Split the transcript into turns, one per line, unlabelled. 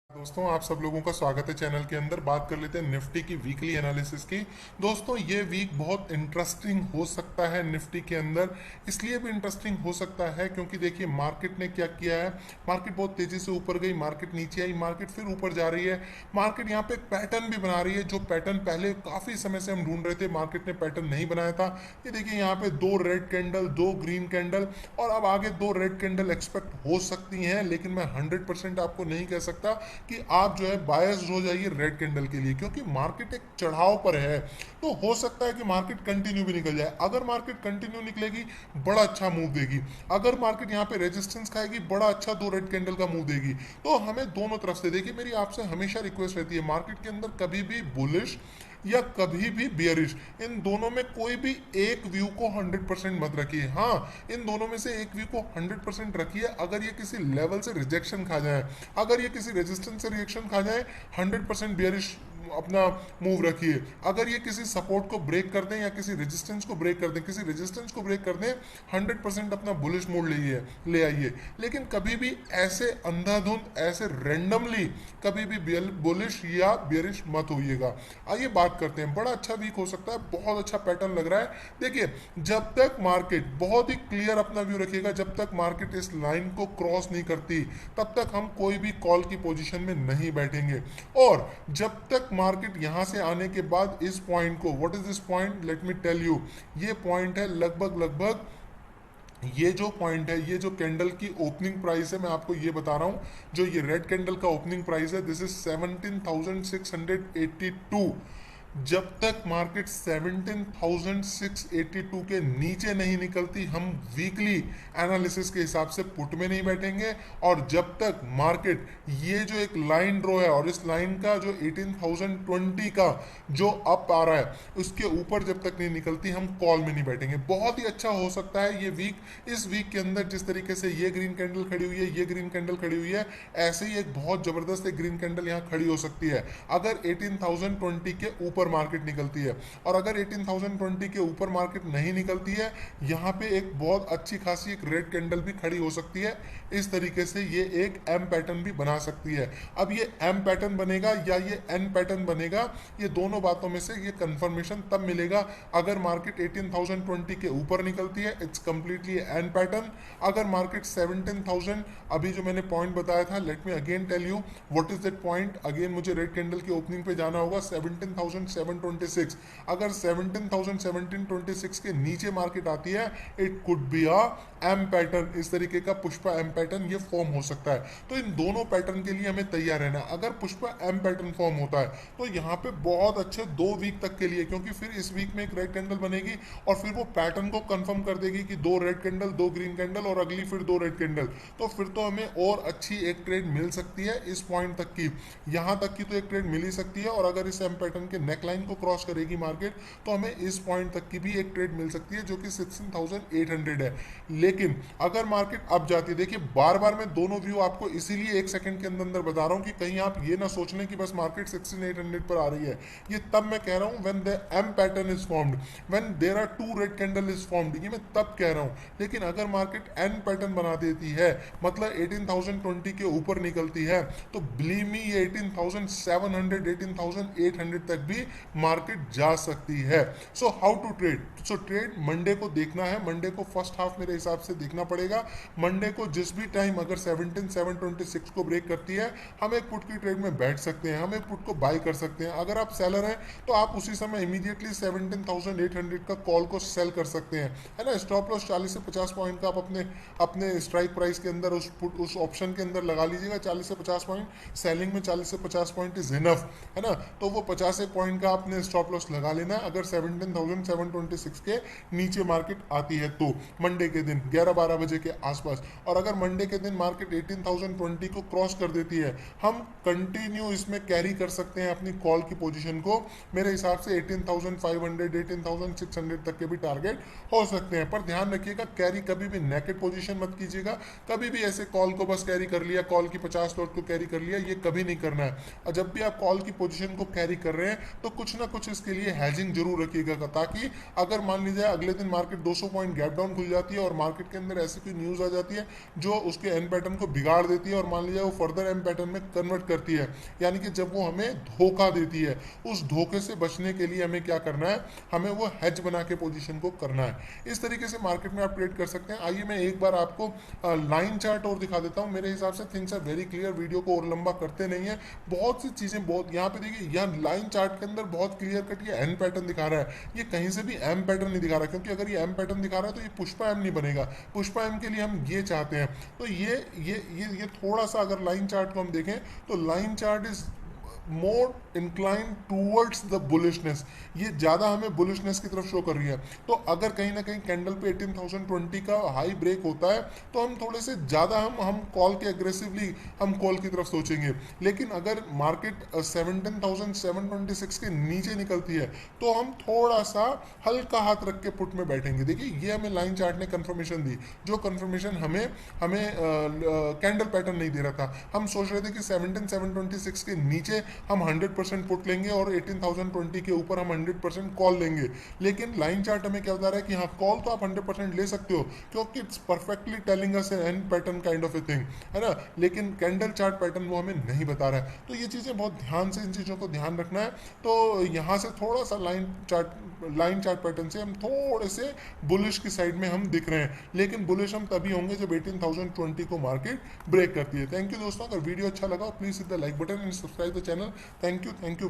दोस्तों, आप सब लोगों का स्वागत है चैनल के अंदर। बात कर लेते हैं निफ्टी की वीकली एनालिसिस की। दोस्तों, ये वीक बहुत इंटरेस्टिंग हो सकता है निफ्टी के अंदर। इसलिए भी इंटरेस्टिंग हो सकता है क्योंकि देखिए मार्केट ने क्या किया है। मार्केट बहुत तेजी से ऊपर गई, मार्केट नीचे आई, मार्केट फिर ऊपर जा रही है। मार्केट यहाँ पे एक पैटर्न भी बना रही है, जो पैटर्न पहले काफी समय से हम ढूंढ रहे थे, मार्केट ने पैटर्न नहीं बनाया था। ये देखिए यहाँ पे दो रेड कैंडल, दो ग्रीन कैंडल और अब आगे दो रेड कैंडल एक्सपेक्ट हो सकती हैं, लेकिन मैं 100% आपको नहीं कह सकता कि आप जो है बायस्ड हो जाइए रेड कैंडल के लिए, क्योंकि मार्केट एक चढ़ाव पर है। तो हो सकता है कि मार्केट कंटिन्यू भी निकल जाए। अगर मार्केट कंटिन्यू निकलेगी, बड़ा अच्छा मूव देगी। अगर मार्केट यहाँ पे रेजिस्टेंस खाएगी, बड़ा अच्छा दो रेड कैंडल का मूव देगी। तो हमें दोनों तरफ से देखिए, मेरी आपसे हमेशा रिक्वेस्ट रहती है, मार्केट के अंदर कभी भी बुलिश या कभी भी बियरिश, इन दोनों में कोई भी एक व्यू को 100% मत रखिए। हाँ, इन दोनों में से एक व्यू को 100% रखिए। अगर ये किसी लेवल से रिजेक्शन खा जाए, अगर ये किसी रेजिस्टेंस से रिएक्शन खा जाए, 100% बियरिश अपना मूव रखिए। अगर ये किसी सपोर्ट को ब्रेक कर दें या किसी रेजिस्टेंस को ब्रेक कर दें, किसी रेजिस्टेंस को ब्रेक कर दें, 100% अपना बुलिश मोड ले आइए। लेकिन कभी भी ऐसे अंधाधुंध, ऐसे रेंडमली कभी भी बुलिश या बियरिश मत होइएगा। आइए बात करते हैं। बड़ा अच्छा वीक हो सकता है, बहुत अच्छा पैटर्न लग रहा है। देखिए, जब तक मार्केट बहुत ही क्लियर अपना व्यू रखिएगा, जब तक मार्केट इस लाइन को क्रॉस नहीं करती, तब तक हम कोई भी कॉल की पोजीशन में नहीं बैठेंगे। और जब तक मार्केट यहां से आने के बाद इस पॉइंट को, what is this point, let me tell you, ये पॉइंट है लगभग ये जो पॉइंट है, ये जो कैंडल की ओपनिंग प्राइस है, मैं आपको ये बता रहा हूं, जो ये रेड कैंडल का ओपनिंग प्राइस है, दिस इज 17,682। जब तक मार्केट 17,682 के नीचे नहीं निकलती, हम वीकली एनालिसिस के हिसाब से पुट में नहीं बैठेंगे। और जब तक मार्केट ये जो एक लाइन ड्रॉ है और इस लाइन का जो 18,020 का जो अप आ रहा है, उसके ऊपर जब तक नहीं निकलती, हम कॉल में नहीं बैठेंगे। बहुत ही अच्छा हो सकता है ये वीक। इस वीक के अंदर जिस तरीके से ये ग्रीन कैंडल खड़ी हुई है, ये ग्रीन कैंडल खड़ी हुई है, ऐसे ही एक बहुत जबरदस्त एक ग्रीन कैंडल यहाँ खड़ी हो सकती है अगर 18,020 के ऊपर मार्केट निकलती है। और अगर 18,020 के ऊपर मार्केट नहीं निकलती है, यहां पे एक बहुत अच्छी खासी एक रेड कैंडल भी खड़ी हो सकती है। इस तरीके से ये एक एम पैटर्न भी बना सकती है। अब ये एम पैटर्न बनेगा या ये एन पैटर्न बनेगा, ये दोनों बातों में से ये कंफर्मेशन तब मिलेगा अगर मार्केट 18,020 के ऊपर निकलती है, इट्स कंप्लीटली एन पैटर्न। अगर मार्केट 17,000, अभी जो मैंने पॉइंट बताया था, let me again tell you what is that point. Again मुझे रेड कैंडल की ओपनिंग पे जाना होगा, 17,726। अगर 17,726 के नीचे मार्केट आती है, it could be a M pattern. इस तरीके का पुष्पा एम पैटर्न ये फॉर्म हो सकता है। तो इन दोनों पैटर्न के लिए हमें तैयार रहना है। अगर पुष्पा एम पैटर्न फॉर्म होता है, तो यहाँ पे बहुत अच्छे 2 वीक तक के लिए, क्योंकि फिर इस वीक में एक रेड कैंडल बनेगी और फिर वो पैटर्न को कंफर्म कर देगी कि 2 रेड कैंडल, 2 ग्रीन कैंडल और अगली फिर 2 रेड कैंडल। तो फिर तो हमें और अच्छी एक ट्रेड मिल सकती है इस पॉइंट तक की। यहां तक की तो एक ट्रेड मिल ही सकती है। और अगर इस एम पैटर्न के नेकलाइन को क्रॉस करेगी मार्केट, तो हमें इस पॉइंट तक की भी एक ट्रेड मिल सकती है, जो कि 16,800 है। लेकिन अगर मार्केट अब जाती है, देखिए बार बार मैं दोनों व्यू आपको इसीलिए 1 सेकंड के अंदर अंदर बता रहा हूं कि कहीं आप ये ना सोच लें कि बस मार्केट 16,800 पर आ रही है। ये तब मैं कह रहा हूं when the M pattern is formed, when there are 2 red candle is formed, ये मैं तब कह रहा हूं। लेकिन अगर मार्केट एन पैटर्न बना देती है, मतलब 18,020 के ऊपर निकलती है, तो बिलीव मी, ये 18,700, 18,800 तक भी मार्केट जा सकती है। So how to trade? So trade Monday को देखना है। मंडे को फर्स्ट हाफ मेरे हिसाब से देखना पड़ेगा। मंडे को जिस भी टाइम अगर 17,726 को ब्रेक करती है, हम एक पुट की ट्रेड में बैठ सकते हैं, हम एक पुट को बाय कर सकते हैं। अगर आप सेलर हैं, तो आप उसी समय इमीडिएटली 17,800 का कॉल को सेल कर सकते हैं, है ना। स्टॉप लॉस 40 से 50 पॉइंट का आप अपने अपने स्ट्राइक प्राइस के अंदर उस ऑप्शन के अंदर लगा लीजिएगा। 40 से 50 पॉइंट सेलिंग में, 40 से 50 पॉइंट इज इनफ, है ना। तो वो 50 पॉइंट का आपने स्टॉप लॉस लगा लेना है अगर 17,726 के नीचे मार्केट आती है, तो मंडे के दिन 11-12 बजे के आसपास। और अगर मंडे के दिन मार्केट 18,020 को क्रॉस कर देती है, हम कंटिन्यू इसमें कैरी कर सकते हैं अपनी कॉल की पोजीशन को। मेरे हिसाब से 18,500, 18,600 तक के भी टारगेट हो सकते हैं। पर ध्यान रखिएगा, कैरी कभी भी नेकेड पोजीशन मत कीजिएगा। कभी भी ऐसे कॉल को बस कैरी कर लिया, कॉल की 50 लॉट को कैरी कर लिया, ये कभी नहीं करना है। और जब भी आप कॉल की पोजीशन को कैरी कर रहे हैं, तो तो कुछ ना कुछ इसके लिए हैजिंग जरूर रखिएगा, ताकि अगर मान लीजिए अगले दिन मार्केट 200 पॉइंट गैप डाउन खुल जाती है और मार्केट के अंदर ऐसी कोई न्यूज़ आ जाती है जो उसके एन पैटर्न को बिगाड़ देती है और मान लीजिए वो फर्दर एम पैटर्न में कन्वर्ट करती है, यानी कि जब वो हमें धोखा देती है, उस धोखे से बचने के लिए हमें क्या करना है, हमें वो हेज बना के पोजीशन को करना है। इस तरीके से मार्केट में आप ट्रेड कर सकते हैं। आइए मैं एक बार आपको लाइन चार्ट और दिखा देता हूं। मेरे हिसाब से things are very clear, video को और लंबा करते नहीं है। बहुत सी चीजें बहुत यहाँ पे देखिए, यहाँ लाइन चार्ट के अंदर बहुत क्लियर कट ये एन पैटर्न दिखा रहा है, ये कहीं से भी एम पैटर्न नहीं दिखा रहा, क्योंकि अगर ये एम पैटर्न दिखा रहा है तो ये पुष्पा एम नहीं बनेगा। पुष्पा एम के लिए हम ये चाहते हैं। तो ये थोड़ा सा अगर लाइन चार्ट को हम देखें तो line chart is more incline towards the bullishness, ये ज़्यादा हमें बुलिशनेस की तरफ शो कर रही है। तो अगर कहीं ना कहीं कैंडल पे 18,020 का हाई ब्रेक होता है तो हम थोड़े से ज़्यादा हम कॉल के एग्रेसिवली हम कॉल की तरफ सोचेंगे। लेकिन अगर मार्केट 17,726 के नीचे निकलती है तो हम थोड़ा सा हल्का हाथ रख के पुट में बैठेंगे। देखिए ये हमें लाइन चार्ट ने कंफर्मेशन दी, जो कंफर्मेशन हमें हमें कैंडल पैटर्न नहीं दे रहा था। हम सोच रहे थे कि 17,726 के नीचे हम 100% पुट लेंगे और 18,020 के ऊपर हम 100% कॉल लेंगे। लेकिन लाइन चार्ट हमें क्या बता रहा है कि हाँ, कॉल तो आप 100% ले सकते हो क्योंकि it's perfectly telling us an pattern kind of a thing, है ना। लेकिन कैंडल चार्ट पैटर्न वो हमें नहीं बता रहा है। तो ये चीज़ें बहुत ध्यान से, इन चीज़ों को ध्यान रखना है। तो यहाँ से थोड़ा सा लाइन चार्ट पैटर्न से हम थोड़े से बुलिश की साइड में हम दिख रहे हैं, लेकिन बुलिश हम तभी होंगे जब 18,020 को मार्केट ब्रेक करती है। थैंक यू दोस्तों, अगर वीडियो अच्छा लगा please hit the like button and subscribe the channel. Thank you very